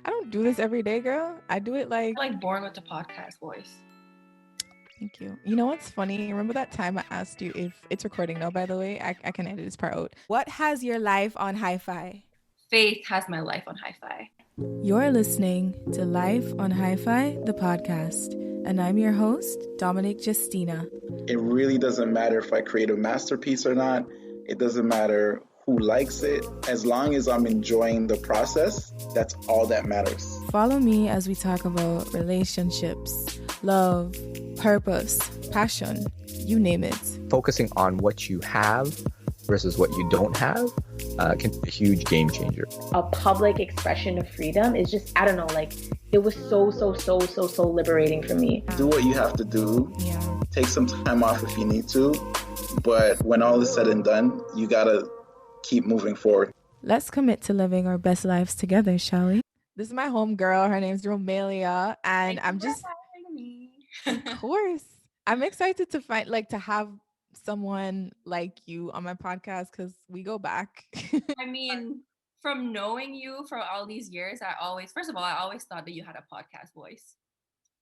I don't do this every day, girl. I do it like born with the podcast voice. Thank you. You know what's funny? Remember that time I asked you if it's recording now, by the way? I can edit this part out. What has your life on Hifi? Faith has my life on Hifi. You're listening to Life on Hifi, the podcast, and I'm your host, Dominic Justina. It really doesn't matter if I create a masterpiece or not. It doesn't matter who likes it. As long as I'm enjoying the process, that's all that matters. Follow me as we talk about relationships, love, purpose, passion, you name it. Focusing on what you have versus what you don't have can be a huge game changer. A public expression of freedom is just, I don't know, like it was so liberating for me. Do what you have to do. Yeah. Take some time off if you need to. But when all is said and done, you gotta keep moving forward. Let's commit to living our best lives together, shall we? This is my home girl. Her name's Romelia, and I'm just, of course, I'm excited to have someone like you on my podcast because we go back. I mean, from knowing you for all these years, I always thought that you had a podcast voice,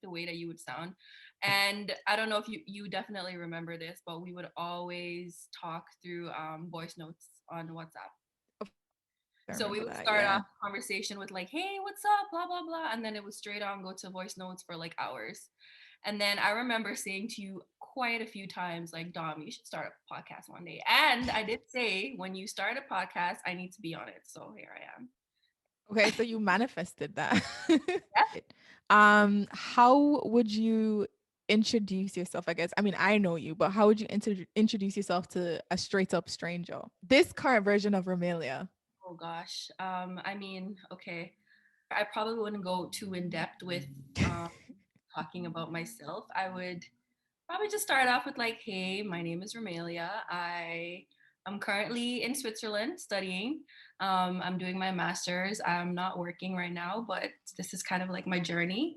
the way that you would sound. And I don't know if you definitely remember this, but we would always talk through voice notes on WhatsApp. So we would start off a conversation with like, hey, what's up, blah, blah, blah. And then it would straight on go to voice notes for like hours. And then I remember saying to you quite a few times, like, Dom, you should start a podcast one day. And I did say, when you start a podcast, I need to be on it. So here I am. Okay, so you manifested that. Yeah. How would you introduce yourself, I guess? I mean, I know you, but how would you introduce yourself to a straight up stranger? This current version of Romelia. Oh gosh. I mean, okay. I probably wouldn't go too in depth with talking about myself. I would probably just start off with like, hey, my name is Romayleah. I'm currently in Switzerland studying. I'm doing my master's. I'm not working right now, but this is kind of like my journey.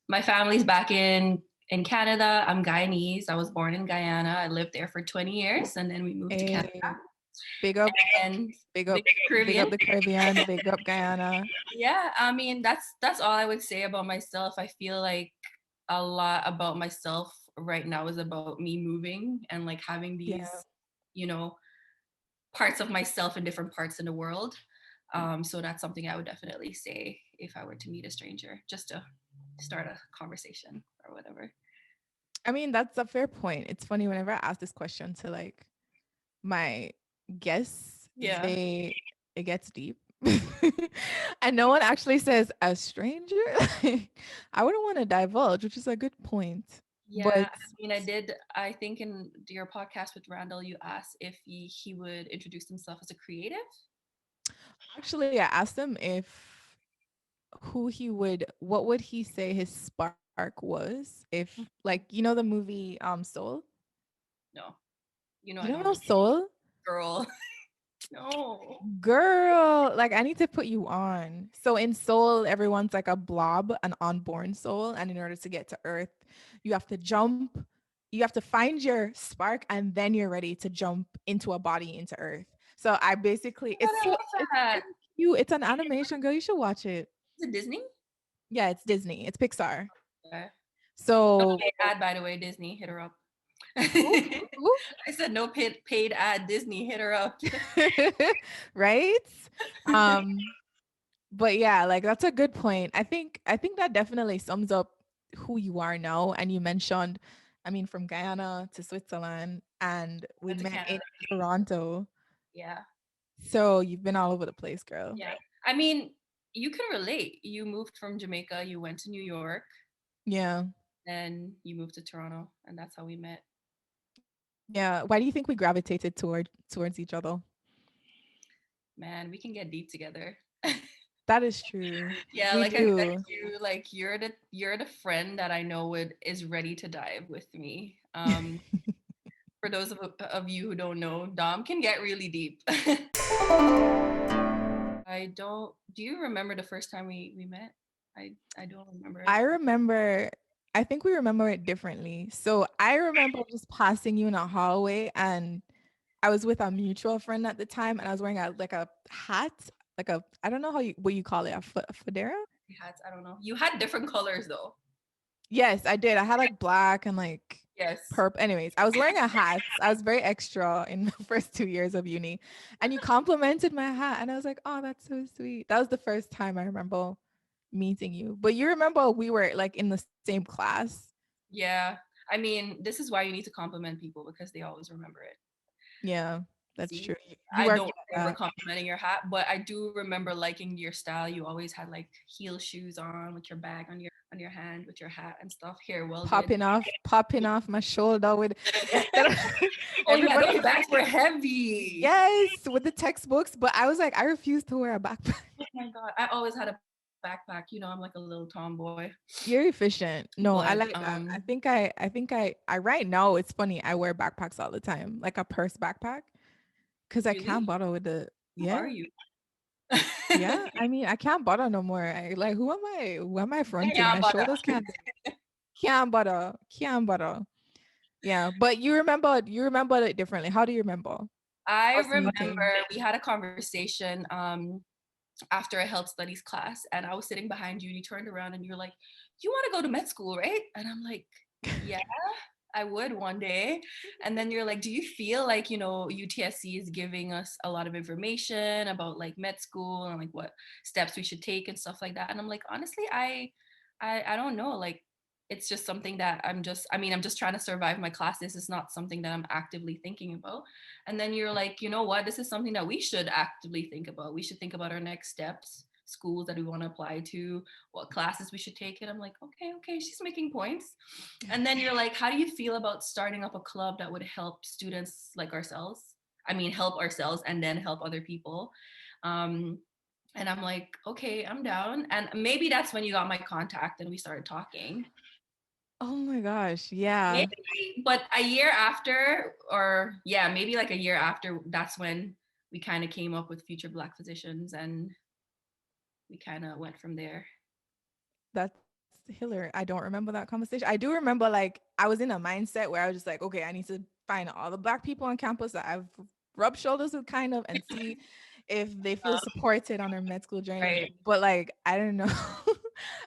My family's back in Canada. I'm Guyanese. I was born in Guyana. I lived there for 20 years and then we moved to Canada. Big up Caribbean. The Caribbean, big up Guyana. Yeah, I mean, that's all I would say about myself. I feel like a lot about myself right now is about me moving and like having these, parts of myself in different parts in the world. So that's something I would definitely say if I were to meet a stranger, just to start a conversation or whatever. I mean, that's a fair point. It's funny whenever I ask this question to like my guests, it gets deep. And no one actually says a stranger. I wouldn't want to divulge, which is a good point. Yeah, but I mean, I think in your podcast with Randel, you asked if he would introduce himself as a creative. Actually, I asked him what would he say his spark was if, like, you know the movie Soul? No. You don't know Soul? Girl. No. Girl, like I need to put you on. So in Soul, everyone's like a blob, an unborn soul. And in order to get to Earth, you have to jump. You have to find your spark and then you're ready to jump into a body into Earth. So I basically, it's an animation, girl. You should watch it. Is it Disney? Yeah, it's Disney. It's Pixar. Okay. So no paid ad, by the way, Disney, hit her up. Ooh. I said no paid ad, Disney, hit her up. Right? But yeah, like that's a good point. I think that definitely sums up who you are now. And you mentioned, I mean, from Guyana to Switzerland, and we met in Toronto. Yeah. So you've been all over the place, girl. Yeah. I mean, you can relate. You moved from Jamaica, you went to New York. Yeah. Then you moved to Toronto, and that's how we met. Yeah. Why do you think we gravitated towards each other? Man, we can get deep together. That is true. Yeah, I said to you, like you're the friend that I know is ready to dive with me. For those of you who don't know, Dom can get really deep. Do you remember the first time we met? I don't remember. I remember, I think we remember it differently. So I remember just passing you in a hallway and I was with a mutual friend at the time and I was wearing a hat like a, I don't know how you, what you call it, a fedora. Hats, I don't know. You had different colors though. Yes, I did. I had like black and like Yes. purple. Anyways, I was wearing a hat. I was very extra in the first 2 years of uni. And you complimented my hat. And I was like, oh, that's so sweet. That was the first time I remember meeting you. But you remember we were like in the same class. Yeah. I mean, this is why you need to compliment people because they always remember it. Yeah, that's See, true. You I are don't good at remember that. complimenting your hat, but I do remember liking your style. You always had like heel shoes on with your bag on your hand with your hat and stuff. Hair well did. Popping off my shoulder with instead of Oh yeah, everybody. those bags were heavy. Yes, with the textbooks. But I was like, I refuse to wear a backpack. Oh my god, I always had a backpack. You know, I'm like a little tomboy. You're efficient. No, I But like that. I right now it's funny. I wear backpacks all the time, like a purse backpack, because I really, can't bother with the who yeah. are you? Yeah, I mean, I can't bother no more. I like who am I? Who am I fronting? Yeah, My but shoulders can't bother. Can't bother. Yeah, but you remember it differently. How do you remember I us remember meeting? we had a conversation after a health studies class, and I was sitting behind you, and you turned around and you're like, "You want to go to med school, right?" And I'm like, "Yeah, I would one day." And then you're like, "Do you feel like, UTSC is giving us a lot of information about like med school and like what steps we should take and stuff like that?" And I'm like, "Honestly, I don't know. Like it's just something that I'm just trying to survive my classes. It's not something that I'm actively thinking about." And then you're like, "You know what? This is something that we should actively think about. We should think about our next steps, schools that we want to apply to, what classes we should take." And I'm like, okay, she's making points. And then you're like, "How do you feel about starting up a club that would help students like ourselves? I mean, help ourselves and then help other people." Um, and I'm like, "Okay, I'm down." And maybe that's when you got my contact and we started talking. Oh my gosh, yeah. Maybe, but a year after, or yeah, maybe like a year after, that's when we kind of came up with Future Black Physicians and we kind of went from there. That's Hiller. I don't remember that conversation. I do remember like I was in a mindset where I was just like, okay, I need to find all the black people on campus that I've rubbed shoulders with kind of and see if they feel supported on their med school journey. Right. But like I didn't know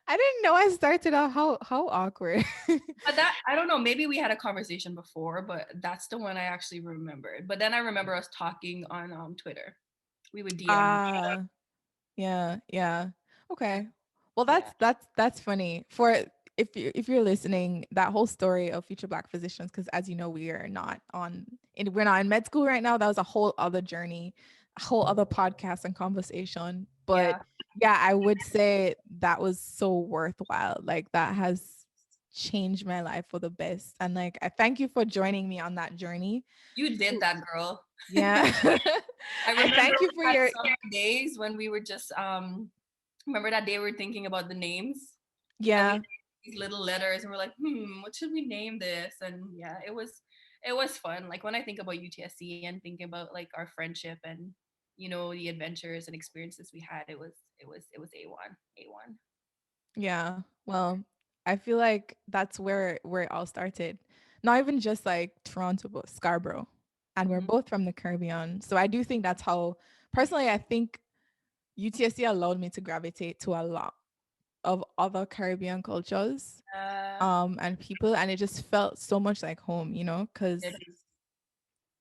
I didn't know I started out how awkward. But that, I don't know, maybe we had a conversation before, but that's the one I actually remembered. But then I remember us talking on Twitter. We would DM. Ah, yeah, yeah. And, Okay. Well, yeah. that's funny. For if you're listening, that whole story of future black physicians, because as you know, we're not in med school right now. That was a whole other journey, a whole other podcast and conversation. But Yeah. yeah, I would say that was so worthwhile. Like that has changed my life for the best. And like I thank you for joining me on that journey. You did that, girl. Yeah. I I remember thank you for we had your some days when we were just remember that day we were thinking about the names and we yeah. had these little letters and we're like, what should we name this? And yeah, it was fun. Like when I think about UTSC and thinking about like our friendship and the adventures and experiences we had, it was A1. A1. Yeah. Well, I feel like that's where it all started. Not even just like Toronto, but Scarborough. And we're Mhm. both from the Caribbean. So I do think that's how personally I think UTSC allowed me to gravitate to a lot of other Caribbean cultures Uh, and people, and it just felt so much like home, it because is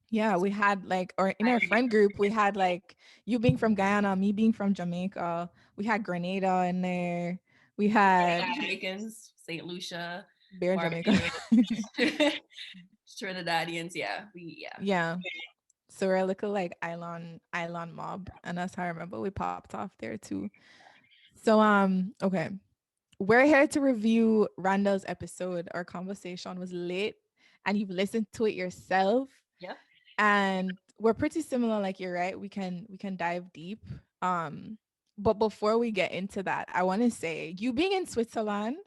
yeah, we had like, or in our friend group, we had like you being from Guyana, me being from Jamaica. We had Grenada in there. We had Jamaicans, St. Lucia, Bear Jamaica. Barbados, Trinidadians. Yeah. Yeah. So we're a little like island mob. And that's how I remember we popped off there too. So okay. We're here to review Randel's episode. Our conversation was lit and you've listened to it yourself. Yep. And we're pretty similar, like you're right. We can dive deep. But before we get into that, I want to say you being in Switzerland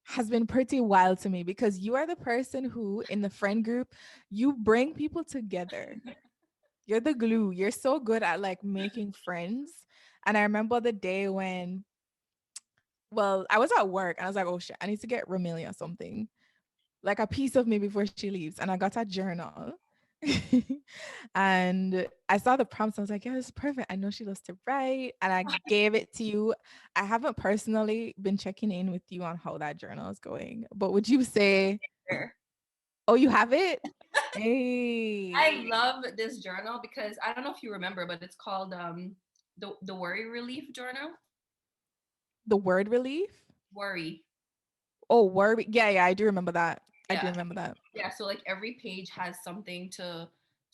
has been pretty wild to me because you are the person who in the friend group you bring people together. You're the glue. You're so good at like making friends. And I remember the day when, well, I was at work and I was like, oh shit, I need to get Romelia something, like a piece of me before she leaves. And I got a journal. And I saw the prompts. I was like, yeah, this is perfect. I know she loves to write. And I gave it to you. I haven't personally been checking in with you on how that journal is going. But would you say, Sure. oh, you have it? I Hey. love this journal because I don't know if you remember, but it's called the Worry Relief Journal. The word relief? Worry. Oh, worry. Yeah, yeah, I do remember that. I do Yeah. remember that. Yeah, so like every page has something to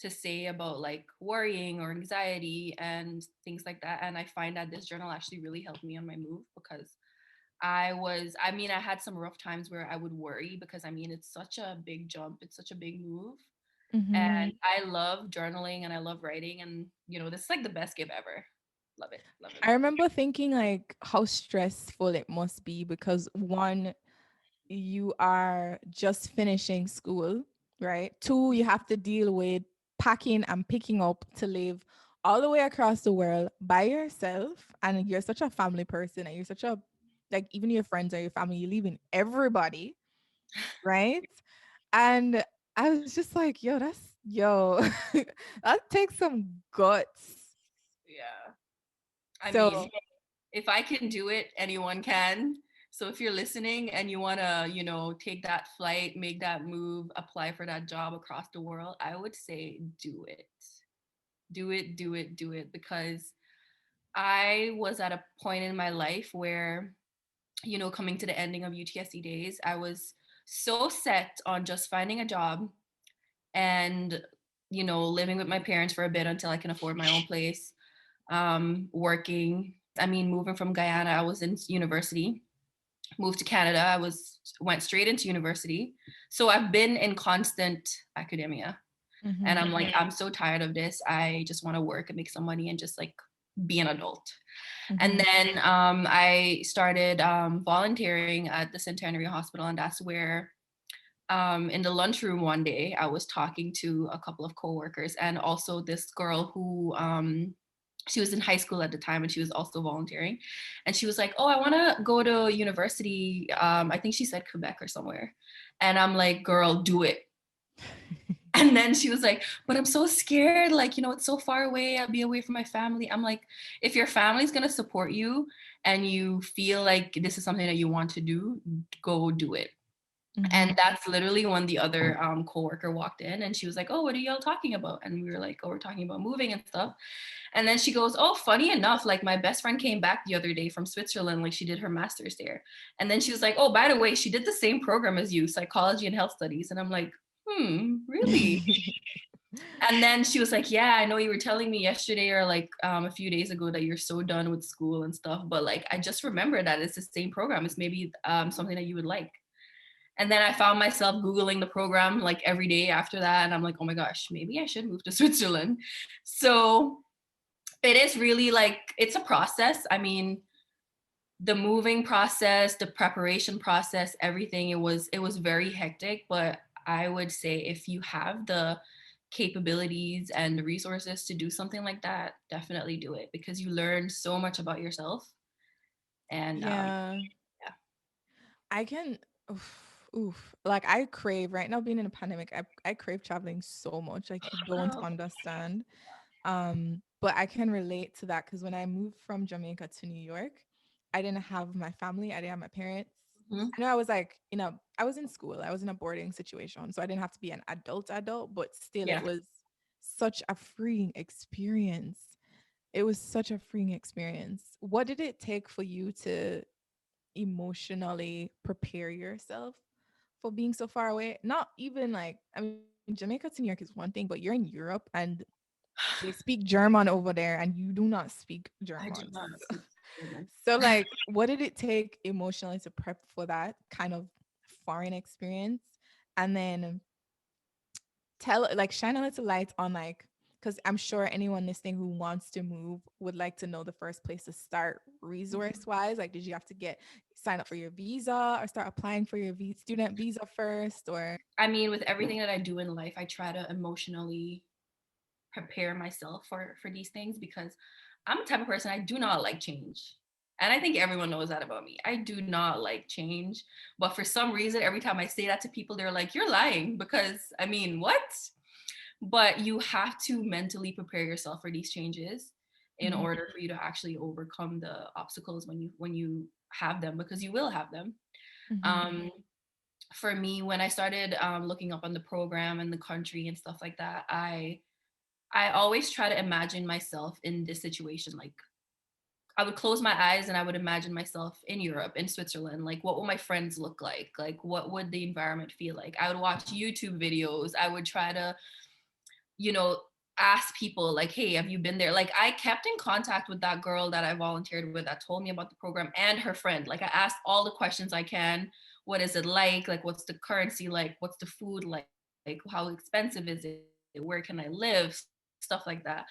say about like worrying or anxiety and things like that. And I find that this journal actually really helped me on my move because I mean, I had some rough times where I would worry because I mean, it's such a big jump, it's such a big move. Mm-hmm. And I love journaling and I love writing. And, you know, this is like the best gift ever. Love it. Love it. I remember thinking like how stressful it must be because one, you are just finishing school, right? Two, you have to deal with packing and picking up to live all the way across the world by yourself. And you're such a family person and you're such a, like, even your friends or your family, you're leaving everybody, right? And I was just like, yo, that takes some guts. Yeah. I mean, So, if I can do it, anyone can. So if you're listening and you want to, you know, take that flight, make that move, apply for that job across the world, I would say do it. Do it, do it, do it. Because I was at a point in my life where, you know, coming to the ending of UTSC days, I was so set on just finding a job and, you know, living with my parents for a bit until I can afford my own place, working. I mean, moving from Guyana, I was in university. Moved to Canada, went straight into university. So I've been in constant academia. And mhm, I'm like, I'm so tired of this. I just want to work and make some money and just like be an adult. And mhm, then I started volunteering at the Centenary Hospital, and that's where in the lunchroom one day, I was talking to a couple of coworkers and also this girl who she was in high school at the time and she was also volunteering. And she was like, oh, I want to go to university. I think she said Quebec or somewhere. And I'm like, girl, do it. And then she was like, but I'm so scared. Like, you know, it's so far away. I'll be away from my family. I'm like, if your family's going to support you and you feel like this is something that you want to do, go do it. And mhm. that's literally when the other coworker walked in and she was like, oh, what are y'all talking about? And we were like, oh, we're talking about moving and stuff. And then she goes, oh, funny enough, like my best friend came back the other day from Switzerland, like she did her master's there. And then she was like, oh, by the way, she did the same program as you, psychology and health studies. And I'm like, really? And then she was like, yeah, I know you were telling me yesterday or like a few days ago that you're so done with school and stuff. But like, I just remember that it's the same program. It's maybe something that you would like. And then I found myself Googling the program like every day after that. And I'm like, oh my gosh, maybe I should move to Switzerland. So it is really like, it's a process. I mean, the moving process, the preparation process, everything, it was very hectic. But I would say if you have the capabilities and the resources to do something like that, definitely do it because you learn so much about yourself. And Yeah. yeah. I can like I crave right now being in a pandemic, I crave traveling so much. Like you don't Oh, understand. But I can relate to that because when I moved from Jamaica to New York, I didn't have my family, I didn't have my parents. mhm. I know I was like, I was in school, I was in a boarding situation. So I didn't have to be an adult, but still it Yeah. was such a freeing experience. It was such a freeing experience. What did it take for you to emotionally prepare yourself for being so far away? Not even like, I mean, Jamaica to New York is one thing, but you're in Europe and they speak German over there and you do not speak I German. do not speak German. So, like, what did it take emotionally to prep for that kind of foreign experience? And then like, shine a little light on, like, because I'm sure anyone listening who wants to move would like to know the first place to start resource wise. Like, did you have to sign up for your visa or start applying for your student visa first? Or, I mean, with everything that I do in life, I try to emotionally prepare myself for these things because I'm the type of person I do not like change. And I think everyone knows that about me. I do not like change. But for some reason, every time I say that to people, they're like, you're lying. Because I mean, what? but you have to mentally prepare yourself for these changes in Mhm. order for you to actually overcome the obstacles when you have them, because you will have them. Mhm. um for me, when I started looking up on the program and the country and stuff like that, I always try to imagine myself in this situation. Like, I would close my eyes and I would imagine myself in Europe, in Switzerland. Like, what will my friends look like? Like, what would the environment feel like? I would watch YouTube videos. I would try to, you know, ask people like, hey, have you been there? Like, I kept in contact with that girl that I volunteered with that told me about the program, and her friend. Like, I asked all the questions I can. What is it like? Like, what's the currency like? What's the food like? Like, how expensive is it? Where can I live? Stuff like that.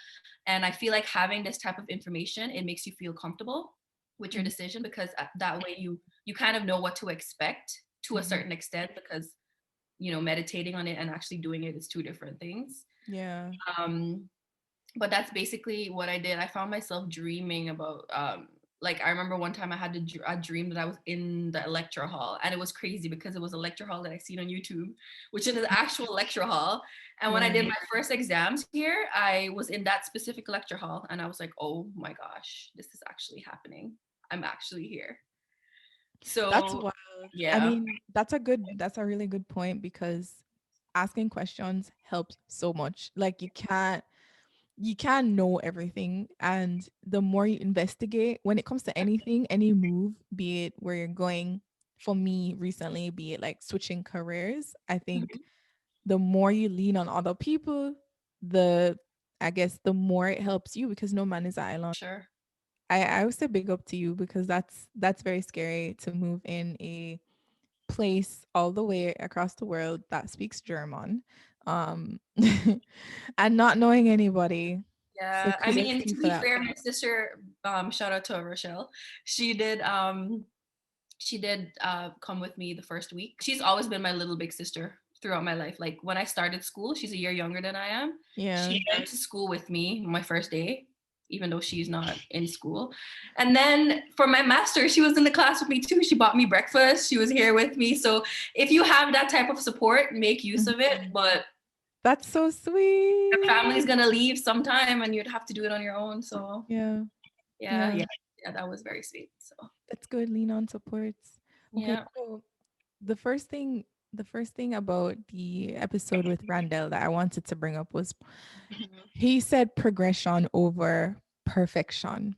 And I feel like having this type of information, it makes you feel comfortable with your Mhm. decision, because that way you kind of know what to expect to a Mhm. certain extent, because meditating on it and actually doing it is two different things. Yeah. um but that's basically what I did. I found myself dreaming about like, I remember one time I had a dream that I was in the lecture hall, and it was crazy because it was a lecture hall that I seen on YouTube, which is an actual lecture hall. And when I Yeah. did my first exams here, I was in that specific lecture hall, and I was like, oh my gosh, this is actually happening. I'm actually here. That's So wild. I yeah. mean, that's a really good point because asking questions helps so much. Like you can't know everything, and the more you investigate when it comes to anything, any move, be it where you're going, for me recently, be it like switching careers, I think Mhm. the more you lean on other people, the I guess the more it helps you because no man is an island. Sure. I would say big up to you because that's very scary to move in a place all the way across the world that speaks German, um, and not knowing anybody. So Yeah, I kudos mean, to you to for be that. fair, my sister, shout out to Rochelle. She did, come with me the first week. She's always been my little big sister throughout my life. Like, when I started school, she's a year younger than I am. Yeah. She went to school with me my first day, even though she's not in school. And then for my master, she was in the class with me too. She bought me breakfast. She was here with me. So if you have that type of support, make use of it. Mhm. But That's so your family's sweet. gonna leave sometime and you'd have to do it on your own. So Yeah. yeah, Yeah. yeah, yeah, that was very sweet. So That's good. Lean on supports. Okay. yeah. So the first thing about the episode with Randel that I wanted to bring up was Mhm. he said progression over perfection.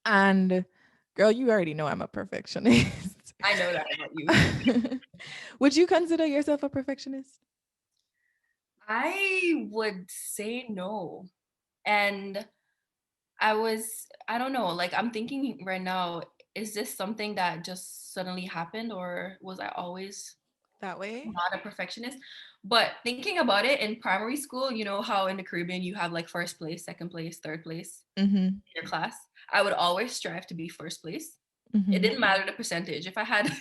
And girl, you already know I'm a perfectionist. I know that about you. Would you consider yourself a perfectionist? I would say no. And I don't know, like, I'm thinking right now, is this something that just suddenly happened, or was I always That way? not a perfectionist? But thinking about it, in primary school, you know how in the Caribbean you have like first place, second place, third place Mm-hmm. in your class? I would always strive to be first place. It Mm-hmm. didn't matter the percentage. If I had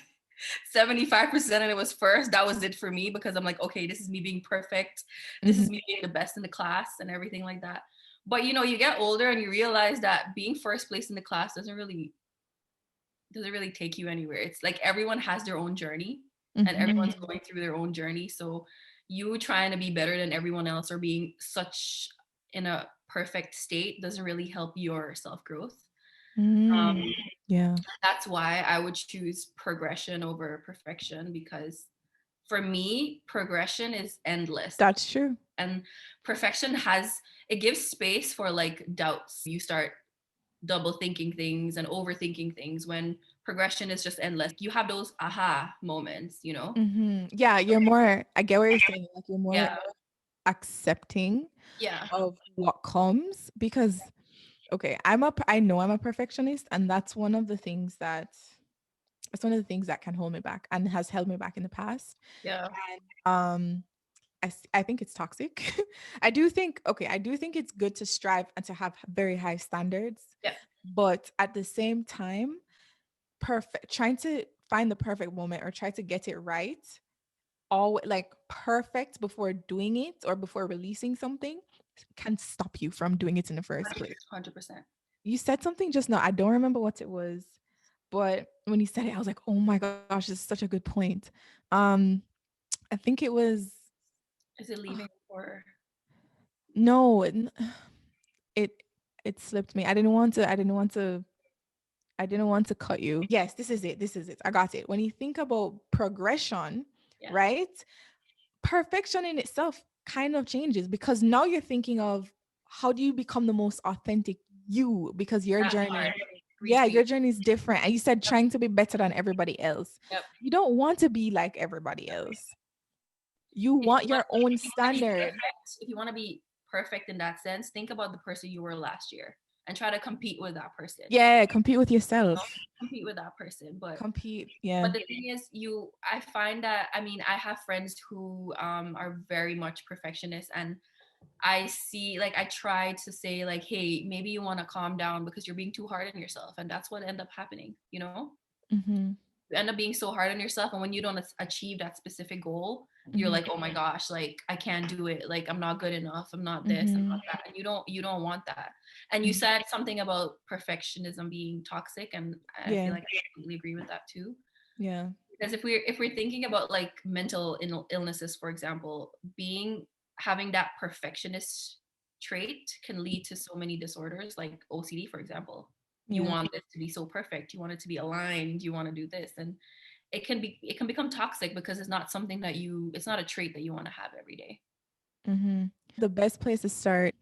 75% and it was first, that was it for me, because I'm like, okay, this is me being perfect. This Mm-hmm. is me being the best in the class and everything like that. But you get older and you realize that being first place in the class doesn't really take you anywhere. It's like everyone has their own journey and Mm-hmm. everyone's going through their own journey. So you trying to be better than everyone else or being such in a perfect state doesn't really help your self growth. Um, Mm. Yeah, that's why I would choose progression over perfection, because for me, progression is endless. that's true. And perfection it gives space for like doubts. You start double thinking things and overthinking things, when progression is just endless. You have those aha moments. Mm-hmm. Yeah, you're more, I get what you're saying. Like you're more Yeah. accepting Yeah. of what comes because okay, I know I'm a perfectionist and that's one of the things that can hold me back and has held me back in the past. Yeah. Um I think it's toxic. I do think it's good to strive and to have very high standards, Yeah. but at the same time, perfect trying to find the perfect moment or try to get it right, all like perfect before doing it or before releasing something can stop you from doing it in the first place. 100%. You said something just now. I don't remember what it was, but when you said it, I was like, "Oh my gosh, this is such a good point." Um, I think it was Is it leaving for? No, it it slipped me. I didn't want to cut you. Yes, this is it. This is it. I got it. When you think about progression, Yeah. right? Perfection in itself kind of changes because now you're thinking of how do you become the most authentic you because your That journey, part. yeah, your Retweet. journey is different. And you said Yep. trying to be better than everybody else. Yep. You don't want to be like everybody else. You If you want want, your own if you want to be standard. perfect, if you want to be perfect in that sense, think about the person you were last year and try to compete with that person. Yeah, compete with Know? yourself. Compete with that person. Compete. Yeah. But the thing is, I find that, I mean, I have friends who are very much perfectionists, and I see, like, I try to say, like, hey, maybe you want to calm down because you're being too hard on yourself, and that's what end up happening, you know. Mm-hmm. You end up being so hard on yourself, and when you don't achieve that specific goal, you're Mm-hmm. like, oh my gosh, like, I can't do it, like, I'm not good enough, I'm not this, I'm Mm-hmm. not that, and you don't want that. And you said something about perfectionism being toxic, and I feel Yeah. like I completely agree with that too. Yeah. Because if we're thinking about like mental illnesses, for example, having that perfectionist trait can lead to so many disorders like OCD, for example. You Yeah. want this to be so perfect, you want it to be aligned, you want to do this, and it can become toxic because it's not something that it's not a trait that you want to have every day. Mm-hmm. The best place to start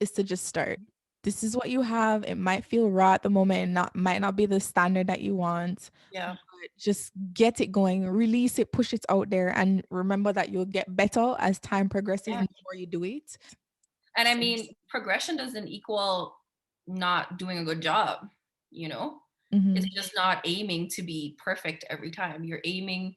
is to just start. This is what you have. It might feel raw at the moment and might not be the standard that you want. Yeah. But just get it going, release it, push it out there, and remember that you'll get better as time progresses Yeah. and the more you do it. And I mean, progression doesn't equal not doing a good job, you know? It's Mm-hmm. just not aiming to be perfect every time. You're aiming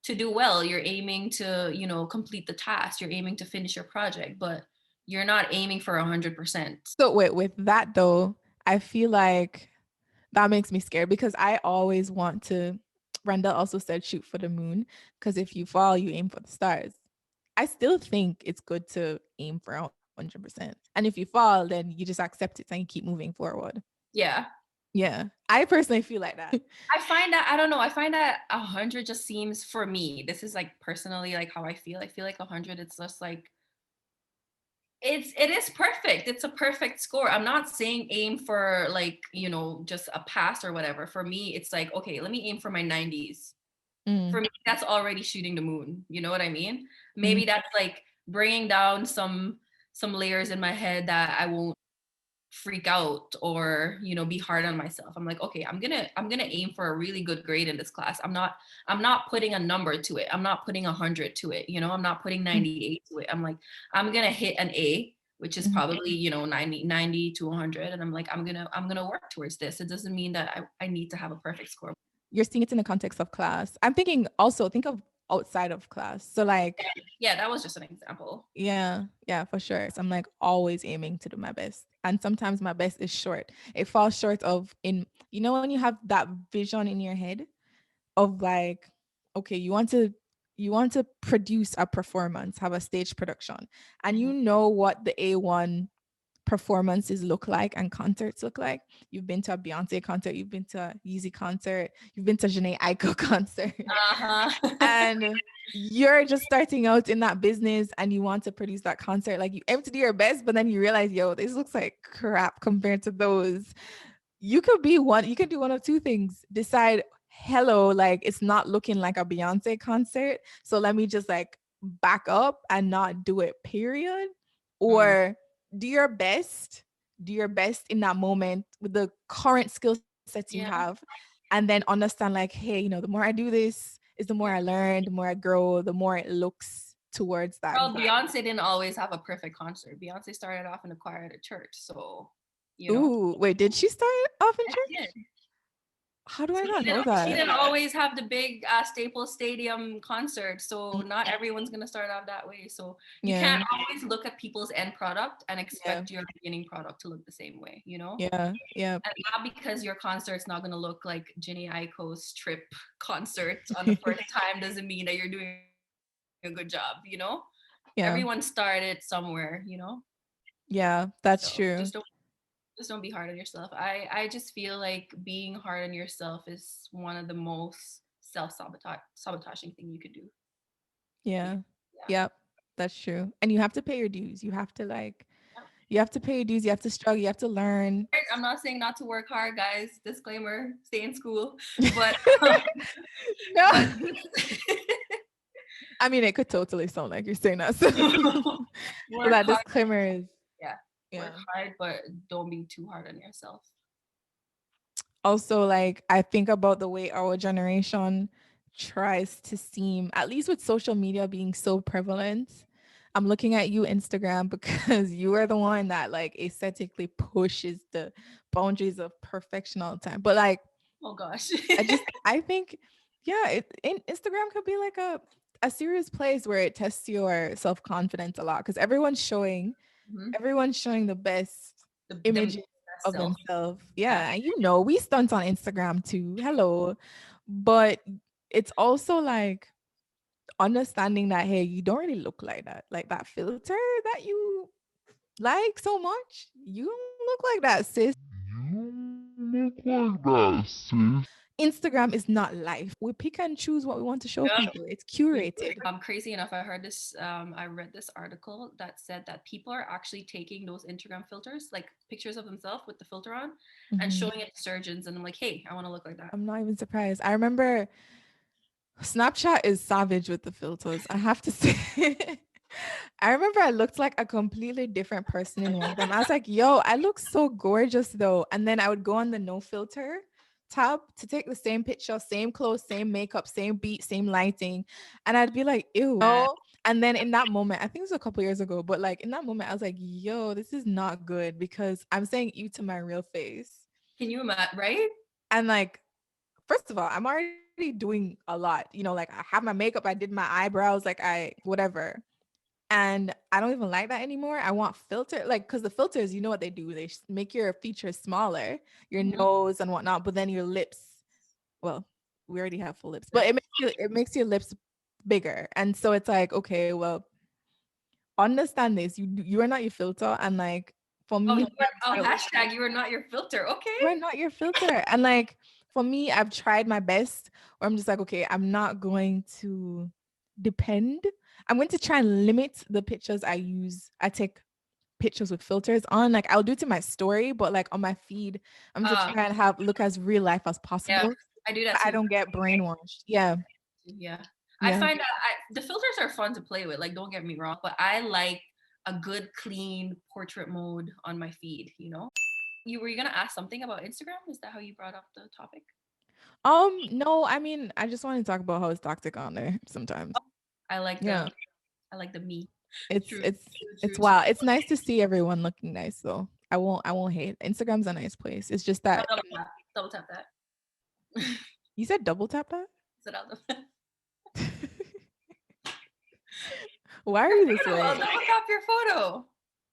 to do well. You're aiming to, complete the task. You're aiming to finish your project, but you're not aiming for 100%. So with that though, I feel like that makes me scared because I always want to. Randel also said shoot for the moon because if you fall, you aim for the stars. I still think it's good to aim for 100%. And if you fall, then you just accept it and you keep moving forward. Yeah. Yeah. I personally feel like that. I don't know. I find that 100 just seems, for me, this is like personally like how I feel. I feel like 100, it's just like, it is perfect. It's a perfect score. I'm not saying aim for like, just a pass or whatever. For me, it's like, okay, let me aim for my 90s. For Mm, me, that's already shooting the moon. You know what I mean? mm, Maybe that's like bringing down some layers in my head that I won't freak out or be hard on myself. I'm like, okay, I'm gonna aim for a really good grade in this class. I'm not putting a number to it. I'm not putting 100 to it. I'm not putting mm, 98 to it. I'm like, I'm gonna hit an A, which is mm. probably 90 to 100, and I'm like, I'm gonna work towards this. It doesn't mean that I need to have a perfect score. You're seeing it in the context of class. I'm thinking also think of outside of class. So like, Yeah, that was just an example. yeah, for sure. So I'm like always aiming to do my best. And sometimes my best is short. It falls short of when you have that vision in your head of like, okay, you want to produce a performance, have a stage production, and you Mhm. know what the A1 performances look like and concerts look like. You've been to a Beyonce concert, you've been to a Yeezy concert, you've been to Janae Aiko concert, Uh-huh. and you're just starting out in that business and you want to produce that concert. Like you aim to do your best, but then you realize, yo, this looks like crap compared to those. You could do one of two things. Decide, hello, like it's not looking like a Beyonce concert. So let me just like back up and not do it, period. Mm, Or do your best, do your best in that moment with the current skill sets you yeah. have, and then understand like, hey, the more I do this is the more I learn, the more I grow, the more it looks towards that Well, goal. Beyonce didn't always have a perfect concert. Beyonce started off in a choir at a church, so Ooh, wait, did she start off in yeah, she did. church? How do I She not know didn't, she that? didn't always have the big Staples Stadium concert, so Mm, not everyone's gonna start out that way. So you yeah, can't always look at people's end product and yeah, expect your beginning product to look the same way, yeah, yeah. And not because your concert's not gonna look like Ginny Aiko's trip concert on the first time doesn't mean that you're doing a good job. Yeah, Everyone started somewhere. yeah, that's So true. just don't be hard on yourself. I just feel like being hard on yourself is one of the most sabotaging thing you could do. Yeah, Yeah. yep. That's true. And you have to pay your dues. You have to you have to pay your dues. You have to struggle. You have to learn. I'm not saying not to work hard, guys. Disclaimer: stay in school. But No. but I mean, it could totally sound like you're saying that. So, so work that hard. disclaimer is Yeah, work hard, but don't be too hard on yourself. Also, like, I think about the way our generation tries to seem, at least with social media being so prevalent. I'm looking at you, Instagram, because you are the one that like aesthetically pushes the boundaries of perfection all the time. But like, Oh gosh. I think, yeah, Instagram could be like a serious place where it tests your self confidence a lot because Mhm. everyone's showing the best images best of self. themselves. Yeah, and we stunt on Instagram too. Hello, but it's also like understanding that hey, you don't really look like that. Like that filter that you like so much, you don't look like that, sis. Instagram is not life. We pick and choose what we want to show Yeah. people. It's curated. Crazy enough, I heard this. I read this article that said that people are actually taking those Instagram filters, like pictures of themselves with the filter on, and Mhm. showing it to surgeons. And I'm like, hey, I want to look like that. I'm not even surprised. I remember Snapchat is savage with the filters. I have to say. I remember I looked like a completely different person in one of them. I was like, yo, I look so gorgeous though. And then I would go on the no filter tab to take the same picture, same clothes, same makeup, same beat, same lighting. And I'd be like, ew. And then in that moment, I think it was a couple years ago, but like in that moment, I was like, yo, this is not good because I'm saying ew to my real face. Can you imagine, right? And like, first of all, I'm already doing a lot. Like I have my makeup, I did my eyebrows, like whatever. And I don't even like that anymore. I want filter, like, because the filters, you know what they do? They make your features smaller, your nose and whatnot, but then your lips, well, we already have full lips, but it makes your lips bigger. And so it's like, okay, well, understand this. You are not your filter. And like for me, hashtag you are not your filter. Okay. you are not your filter. And like for me, I've tried my best, or I'm just like, okay, I'm not going to depend. I'm going to try and limit the pictures I use. I take pictures with filters on. Like I'll do it to my story, but like on my feed, I'm just trying to look as real life as possible. Yeah, I do that too. I don't get brainwashed. Yeah. Yeah. I find that the filters are fun to play with. Like, don't get me wrong, but I like a good, clean portrait mode on my feed. Were you gonna ask something about Instagram? Is that how you brought up the topic? No, I mean, I just want to talk about how it's toxic on there sometimes. I like the me. It's wild. It's nice to see everyone looking nice though. I won't hate. Instagram's a nice place. It's just that double tap that. You said double tap that? Why are you this way? I'll double tap your photo.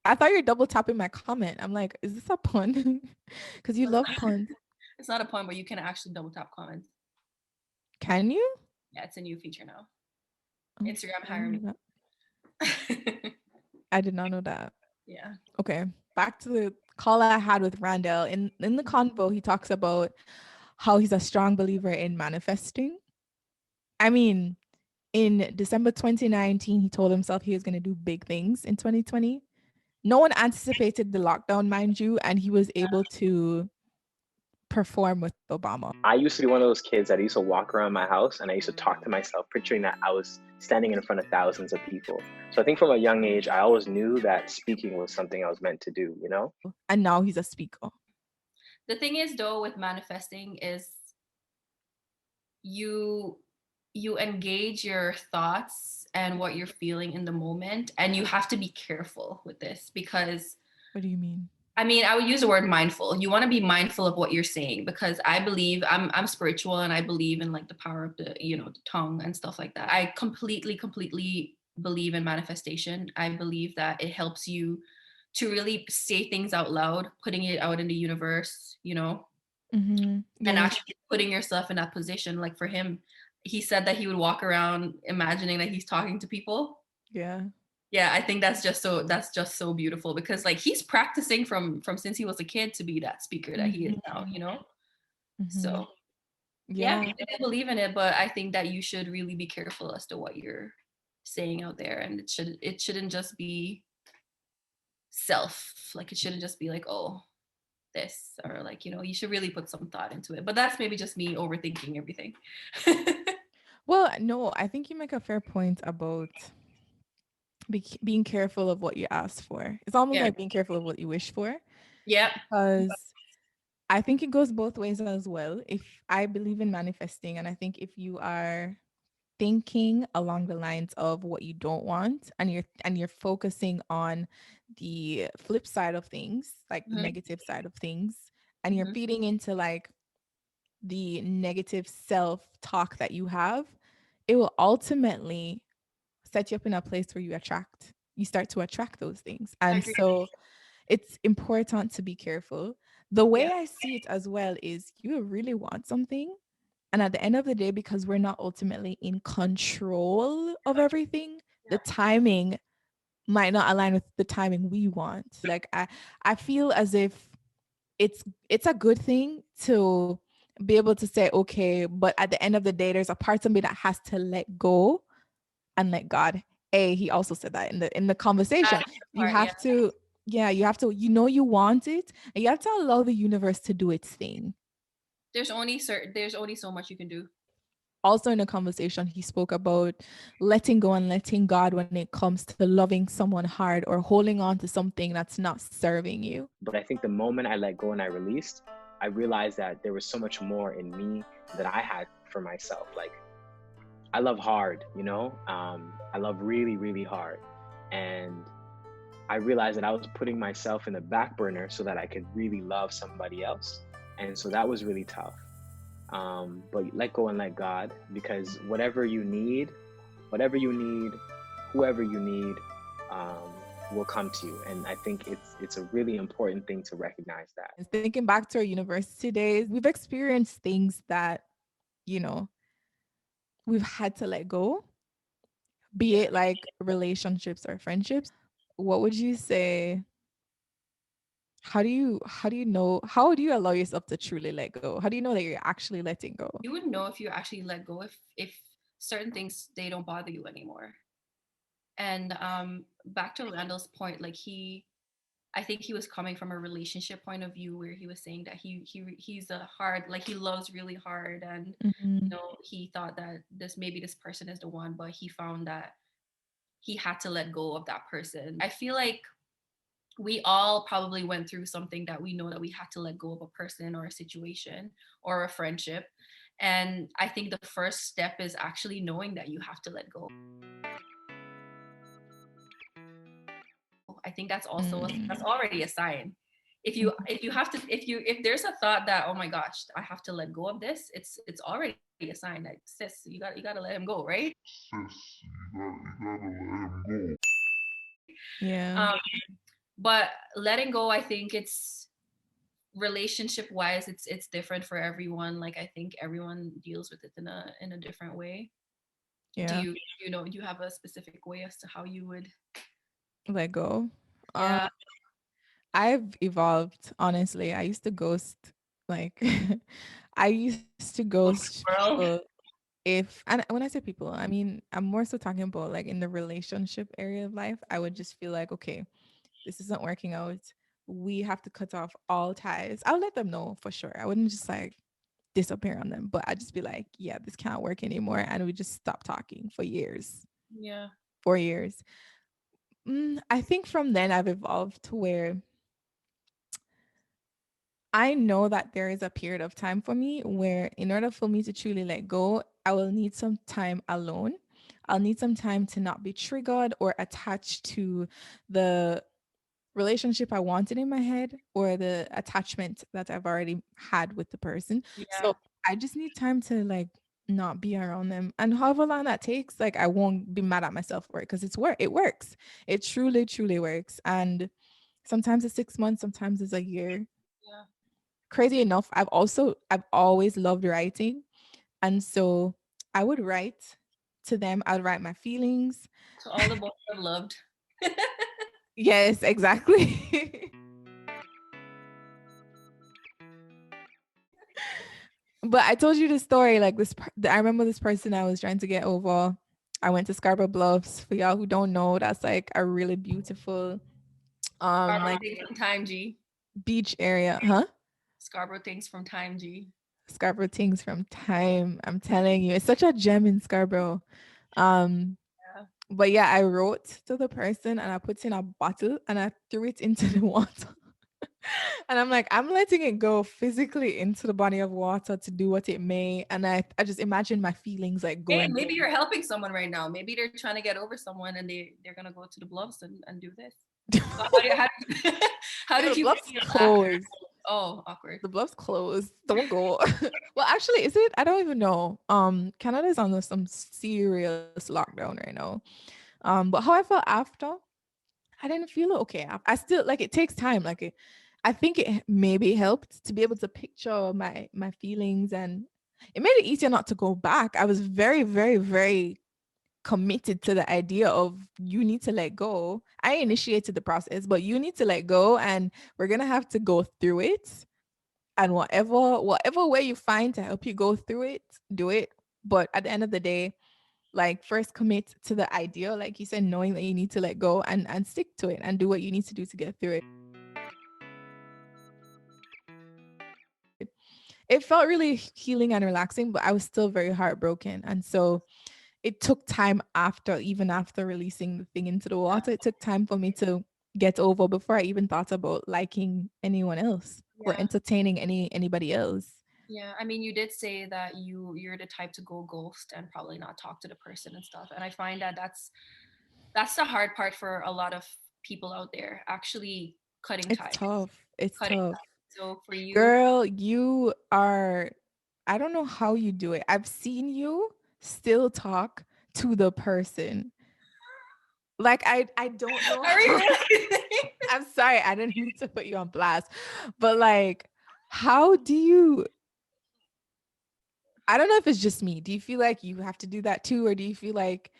I thought you were double tapping my comment. I'm like, is this a pun? Because you love puns. It's not a pun, but you can actually double tap comments. Can you? Yeah, it's a new feature now. Instagram hire me. I did not know that. Yeah. Okay. Back to the call I had with Randel. In the convo, he talks about how he's a strong believer in manifesting. I mean, in December 2019, he told himself he was going to do big things in 2020. No one anticipated the lockdown, mind you, and he was able to perform with Obama. I used to be one of those kids that used to walk around my house and I used to talk to myself, picturing that I was standing in front of thousands of people. So I think from a young age, I always knew that speaking was something I was meant to do, And now he's a speaker. The thing is, though, with manifesting is you engage your thoughts and what you're feeling in the moment, and you have to be careful with this because. What do you mean? I mean, I would use the word mindful. You want to be mindful of what you're saying, because I believe I'm spiritual and I believe in like the power of the tongue and stuff like that. I completely believe in manifestation. I believe that it helps you to really say things out loud, putting it out in the universe, Mm-hmm. Yeah. And actually putting yourself in that position. Like for him, he said that he would walk around imagining that he's talking to people. Yeah. Yeah, I think that's just so beautiful, because like he's practicing from since he was a kid to be that speaker that he is now, Mm-hmm. So yeah, I believe in it, but I think that you should really be careful as to what you're saying out there, and it shouldn't just be self, like it shouldn't just be like, oh, this, or like, you should really put some thought into it. But that's maybe just me overthinking everything. Well, no, I think you make a fair point about being careful of what you ask for. It's almost Yeah. like being careful of what you wish for, Yep. because I think it goes both ways as well. If I believe in manifesting, and I think if you are thinking along the lines of what you don't want, and you're focusing on the flip side of things, like the Mm-hmm. negative side of things, and you're Mm-hmm. feeding into like the negative self-talk that you have, it will ultimately set you up in a place where you start to attract those things. I And agree. so it's important to be careful. The Yeah. way I see it as well is you really want something. And at the end of the day, because we're not ultimately in control of everything, the Yeah. timing might not align with the timing we want. Like I feel as if it's a good thing to be able to say, okay, but at the end of the day, there's a part of me that has to let go and let God. He also said that in the That conversation. is the You part, yeah. have to, yeah, you have to, you want it, and you have to allow the universe to do its thing. There's only so much you can do. Also in the conversation, he spoke about letting go and letting God when it comes to loving someone hard or holding on to something that's not serving you. But I think the moment I let go and I released, I realized that there was so much more in me that I had for myself. Like, I love hard, I love really, really hard. And I realized that I was putting myself in the back burner so that I could really love somebody else. And so that was really tough. But let go and let God, because whatever you need, whoever you need, will come to you. And I think it's a really important thing to recognize that. And thinking back to our university days, we've experienced things that, you know, we've had to let go, be Yeah. it like relationships or friendships. What would you say? How do you allow yourself to truly let go? How do you know that you're actually letting go? You would know if you actually let go, if certain things, they don't bother you anymore. And back to Randall's point, like I think he was coming from a relationship point of view, where he was saying that he's a hard, like he loves really hard, and Mm-hmm. he thought that this person is the one, but he found that he had to let go of that person. I feel like we all probably went through something that we know that we had to let go of a person or a situation or a friendship. And I think the first step is actually knowing that you have to let go. I think that's already a sign. If there's a thought that, oh my gosh, I have to let go of this, it's already a sign that, sis, you gotta let him go, right? Yeah. Um, but letting go, I think it's relationship wise, it's different for everyone. Like I think everyone deals with it in a different way. Do Yeah. you have a specific way as to how you would? Let go. Um, Yeah. I've evolved, honestly. I used to ghost, like I used to ghost people. World. And when I say people, I mean I'm more so talking about like in the relationship area of life. I would just feel like, okay, this isn't working out. We have to cut off all ties. I'll let them know for sure. I wouldn't just like disappear on them, but I'd just be like, yeah, this can't work anymore. And we just stop talking for years, Yeah. 4 years. I think from then I've evolved to where I know that there is a period of time for me where, in order for me to truly let go, I will need some time alone. I'll need some time to not be triggered or attached to the relationship I wanted in my head or the attachment that I've already had with the person. Yeah. So I just need time to like not be around them. And however long that takes, like I won't be mad at myself for it because it works. It truly, truly works. And sometimes it's 6 months, sometimes it's a year. Yeah. Crazy enough, I've always loved writing. And so I would write to them, I'd write my feelings. To all the boys I've loved. Yes, exactly. But I told you the story, like I remember this person I was trying to get over. I went to Scarborough Bluffs. For y'all who don't know, that's like a really beautiful Scarborough like things from time, G. beach area, huh? Scarborough things from time, G. Scarborough things from time. I'm telling you, it's such a gem in Scarborough. Um, Yeah. but yeah, I wrote to the person and I put in a bottle and I threw it into the water. And I'm like, I'm letting it go physically into the body of water to do what it may. And I just imagine my feelings like Hey, going. maybe you're helping someone right now. Maybe they're trying to get over someone and they're gonna go to the bluffs and do this. So how Yo, did the you bluff's feel after? closed. Oh, awkward. The bluff's closed. Don't go. Well, actually, is it? I don't even know. Canada's under some serious lockdown right now. But how I felt after, I didn't feel okay. I still like it takes time. I think it maybe helped to be able to picture my feelings, and it made it easier not to go back. I was very, very, very committed to the idea of you need to let go. I initiated the process, but you need to let go, and we're gonna have to go through it. And whatever way you find to help you go through it, do it. But at the end of the day, like first commit to the idea, like you said, knowing that you need to let go and stick to it and do what you need to do to get through it. It felt really healing and relaxing, but I was still very heartbroken. And so it took time after, even after releasing the thing into the water, it took time for me to get over before I even thought about liking anyone else or Yeah. entertaining anybody else. Yeah, I mean, you did say that you're the type to go ghost and probably not talk to the person and stuff. And I find that that's the hard part for a lot of people out there, actually cutting It's ties. tough. It's Cutting tough. ties. So for you, Girl, you are, I don't know how you do it. I've seen you still talk to the person. Like I don't know are we how. really? I'm sorry, I didn't mean to put you on blast. But like, how do you, I don't know if it's just me. Do you feel like you have to do that too? Or do you feel like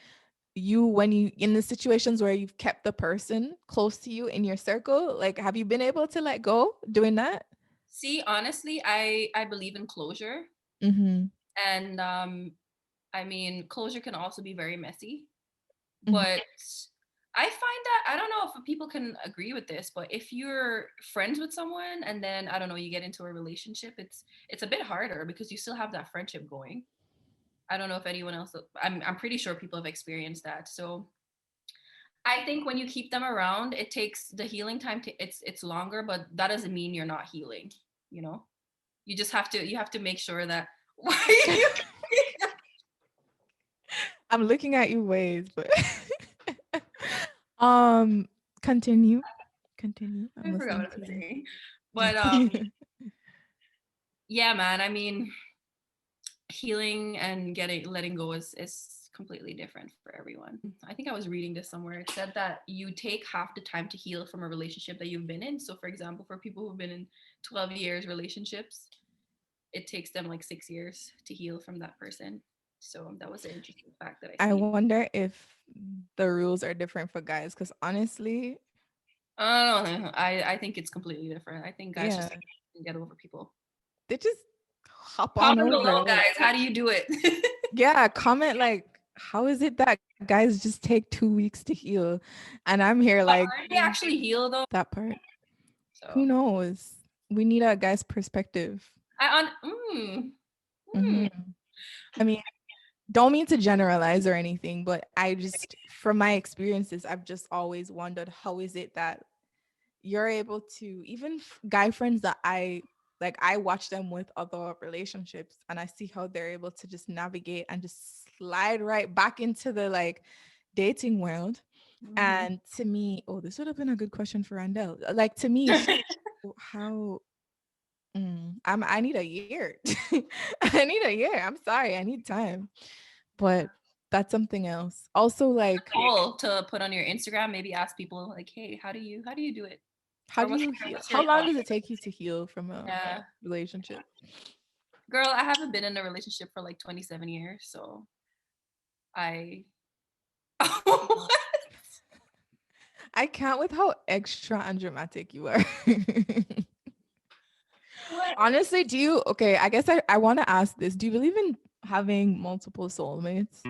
you, when you in the situations where you've kept the person close to you in your circle, like have you been able to let go doing that? See, honestly, I believe in closure, Mm-hmm. and I mean, closure can also be very messy. Mm-hmm. But I find that I don't know if people can agree with this, but if you're friends with someone and then I don't know, you get into a relationship, it's a bit harder because you still have that friendship going. I don't know if anyone else. I'm pretty sure people have experienced that. So I think when you keep them around, it takes the healing time. It's longer, but that doesn't mean you're not healing. You know, you have to make sure that. Why are you? I'm looking at you ways, but um continue. Continue. I'm I forgot listening what I to was you. saying, but yeah, man. I mean, healing and getting letting go is completely different for everyone. I think I was reading this somewhere. It said that you take half the time to heal from a relationship that you've been in. So for example, for people who've been in 12 years relationships, it takes them like 6 years to heal from that person. So that was an interesting fact that I I seen. wonder if the rules are different for guys, because honestly, I think it's completely different. I think guys just yeah, get over people. they just hop on Comment over. below, Like, guys. How do you do it? yeah, comment like, how is it that guys just take 2 weeks to heal? And I'm here But like aren't they actually heal though? that part. Who So knows? We need a guy's perspective. I on. Mhm. I mean, don't mean to generalize or anything, but I just, from my experiences, I've just always wondered how is it that you're able to, even guy friends that I like, I watch them with other relationships and I see how they're able to just navigate and just slide right back into the like dating world. Mhm. And to me, oh, this would have been a good question for Randel. Like to me, how I need a year. I need a year. I'm sorry. I need time. But that's something else. Also, like, Poll to put on your Instagram. Maybe ask people like, "Hey, how do you do it?" how Or do you heal? what's your How long thought? does it take you to heal from a Yeah, relationship? girl, I haven't been in a relationship for like 27 years, so I. I can't with how extra and dramatic you are. What? Honestly, okay, I guess I want to ask this. Do you believe in having multiple soulmates?